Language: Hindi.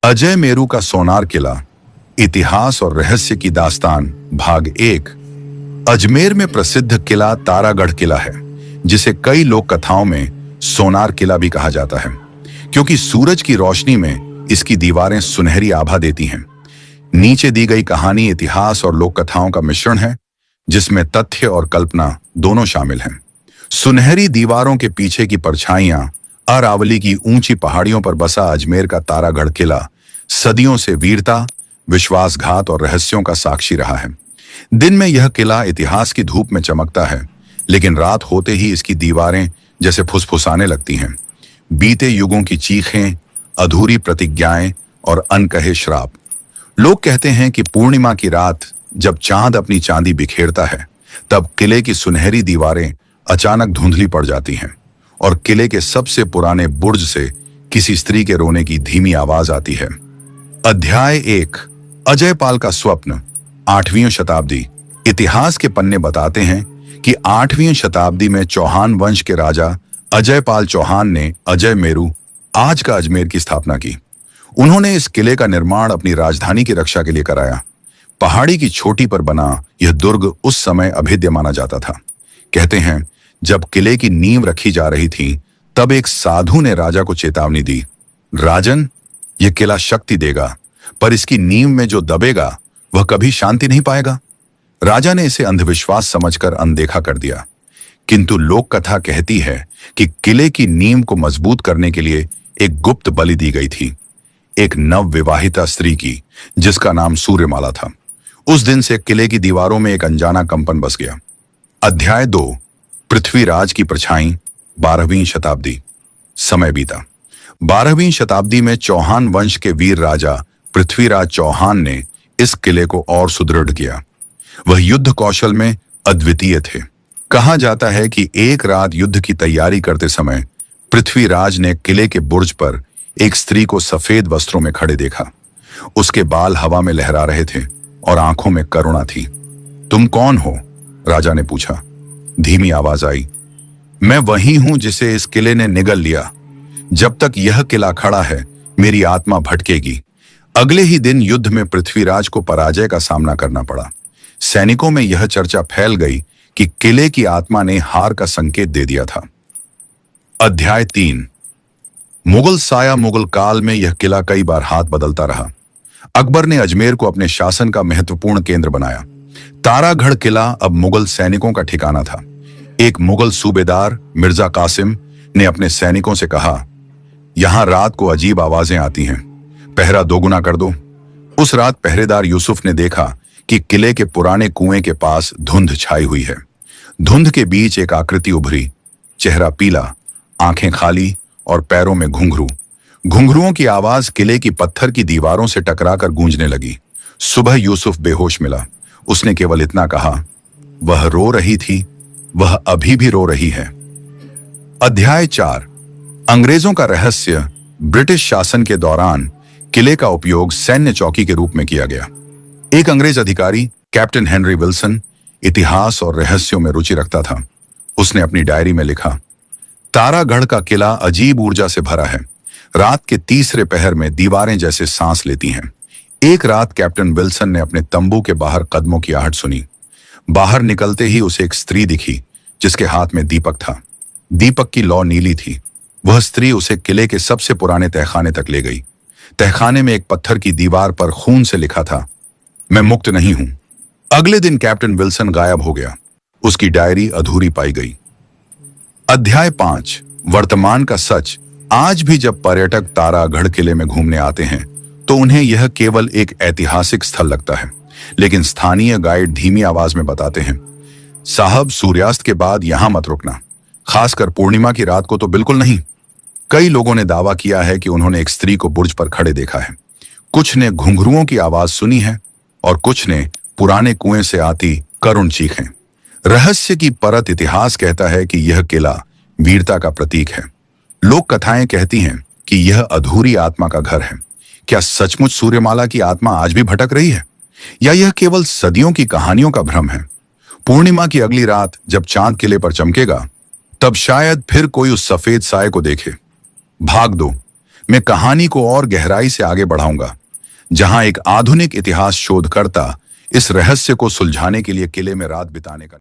अजय मेरू का सोनार किला, इतिहास और रहस्य की दास्तान, भाग 1। अजमेर में प्रसिद्ध किला तारागढ़ किला है, जिसे कई लोक कथाओं में सोनार किला भी कहा जाता है, क्योंकि सूरज की रोशनी में इसकी दीवारें सुनहरी आभा देती हैं। नीचे दी गई कहानी इतिहास और लोक कथाओं का मिश्रण है, जिसमें तथ्य और कल्पना दोनों शामिल हैं। सुनहरी दीवारों के पीछे की परछाइयां अरावली की ऊंची पहाड़ियों पर बसा अजमेर का तारागढ़ किला सदियों से वीरता, विश्वासघात और रहस्यों का साक्षी रहा है। दिन में यह किला इतिहास की धूप में चमकता है, लेकिन रात होते ही इसकी दीवारें जैसे फुसफुसाने लगती हैं। बीते युगों की चीखें, अधूरी प्रतिज्ञाएं और अनकहे श्राप। लोग कहते हैं कि पूर्णिमा की रात जब चांद अपनी चांदी बिखेरता है, तब किले की सुनहरी दीवारें अचानक धुंधली पड़ जाती हैं और किले के सबसे पुराने बुर्ज से किसी स्त्री के रोने की धीमी आवाज आती है। अध्याय 1। अजयपाल का स्वप्न। 8वीं शताब्दी। इतिहास के पन्ने बताते हैं कि 8वीं शताब्दी में चौहान वंश के राजा अजयपाल चौहान ने अजय मेरू, आज का अजमेर, की स्थापना की। उन्होंने इस किले का निर्माण अपनी राजधानी की रक्षा के लिए कराया। पहाड़ी की चोटी पर बना यह दुर्ग उस समय अभेद्य माना जाता था। कहते हैं, जब किले की नींव रखी जा रही थी, तब एक साधु ने राजा को चेतावनी दी, राजन, यह किला शक्ति देगा, पर इसकी नींव में जो दबेगा वह कभी शांति नहीं पाएगा। राजा ने इसे अंधविश्वास समझकर अनदेखा कर दिया, किंतु लोक कथा कहती है कि किले की नींव को मजबूत करने के लिए एक गुप्त बलि दी गई थी, एक नवविवाहिता स्त्री की, जिसका नाम सूर्यमाला था। उस दिन से किले की दीवारों में एक अनजाना कंपन बस गया। अध्याय 2। पृथ्वीराज की परछाई। 12वीं शताब्दी। समय बीता। 12वीं शताब्दी में चौहान वंश के वीर राजा पृथ्वीराज चौहान ने इस किले को और सुदृढ़ किया। वह युद्ध कौशल में अद्वितीय थे। कहा जाता है कि एक रात युद्ध की तैयारी करते समय पृथ्वीराज ने किले के बुर्ज पर एक स्त्री को सफेद वस्त्रों में खड़े देखा। उसके बाल हवा में लहरा रहे थे और आंखों में करुणा थी। तुम कौन हो? राजा ने पूछा। धीमी आवाज आई, मैं वही हूं जिसे इस किले ने निगल लिया। जब तक यह किला खड़ा है, मेरी आत्मा भटकेगी। अगले ही दिन युद्ध में पृथ्वीराज को पराजय का सामना करना पड़ा। सैनिकों में यह चर्चा फैल गई कि किले की आत्मा ने हार का संकेत दे दिया था। अध्याय 3। मुगल साया। मुगल काल में यह किला कई बार हाथ बदलता रहा। अकबर ने अजमेर को अपने शासन का महत्वपूर्ण केंद्र बनाया। तारागढ़ किला अब मुगल सैनिकों का ठिकाना था। एक मुगल सूबेदार मिर्जा कासिम ने अपने सैनिकों से कहा, यहां रात को अजीब आवाजें आती हैं, पहरा दोगुना कर दो। उस रात पहरेदार यूसुफ ने देखा कि किले के पुराने कुएं के पास धुंध छाई हुई है। धुंध के बीच एक आकृति उभरी, चेहरा पीला, आंखें खाली और पैरों में घुंघरू। घुंघरुओं की आवाज किले की पत्थर की दीवारों से टकराकर गूंजने लगी। सुबह यूसुफ बेहोश मिला। उसने केवल इतना कहा, वह रो रही थी, वह अभी भी रो रही है। अध्याय 4। अंग्रेजों का रहस्य। ब्रिटिश शासन के दौरान किले का उपयोग सैन्य चौकी के रूप में किया गया। एक अंग्रेज अधिकारी, कैप्टन हेनरी विल्सन, इतिहास और रहस्यों में रुचि रखता था। उसने अपनी डायरी में लिखा, तारागढ़ का किला अजीब ऊर्जा से भरा है। रात के तीसरे पहर में दीवारें जैसे सांस लेती हैं। एक रात कैप्टन विल्सन ने अपने तंबू के बाहर कदमों की आहट सुनी। बाहर निकलते ही उसे एक स्त्री दिखी, जिसके हाथ में दीपक था। दीपक की लौ नीली थी। वह स्त्री उसे किले के सबसे पुराने तहखाने तक ले गई। तहखाने में एक पत्थर की दीवार पर खून से लिखा था, मैं मुक्त नहीं हूं। अगले दिन कैप्टन विल्सन गायब हो गया। उसकी डायरी अधूरी पाई गई। अध्याय 5। वर्तमान का सच। आज भी जब पर्यटक तारागढ़ किले में घूमने आते हैं, तो उन्हें यह केवल एक ऐतिहासिक स्थल लगता है, लेकिन स्थानीय गाइड धीमी आवाज में बताते हैं, साहब, सूर्यास्त के बाद यहां मत रुकना, खासकर पूर्णिमा की रात को तो बिल्कुल नहीं। कई लोगों ने दावा किया है कि उन्होंने एक स्त्री को बुर्ज पर खड़े देखा है। कुछ ने घुंघरुओं की आवाज सुनी है और कुछ ने पुराने कुएं से आती करुण चीखें। रहस्य की परत। इतिहास कहता है कि यह किला वीरता का प्रतीक है। लोक कथाएं कहती हैं कि यह अधूरी आत्मा का घर है। क्या सचमुच सूर्यमाला की आत्मा आज भी भटक रही है, या यह केवल सदियों की कहानियों का भ्रम है? पूर्णिमा की अगली रात जब चांद किले पर चमकेगा, तब शायद फिर कोई उस सफेद साए को देखे। भाग दो, मैं कहानी को और गहराई से आगे बढ़ाऊंगा, जहां एक आधुनिक इतिहास शोधकर्ता इस रहस्य को सुलझाने के लिए किले में रात बिताने का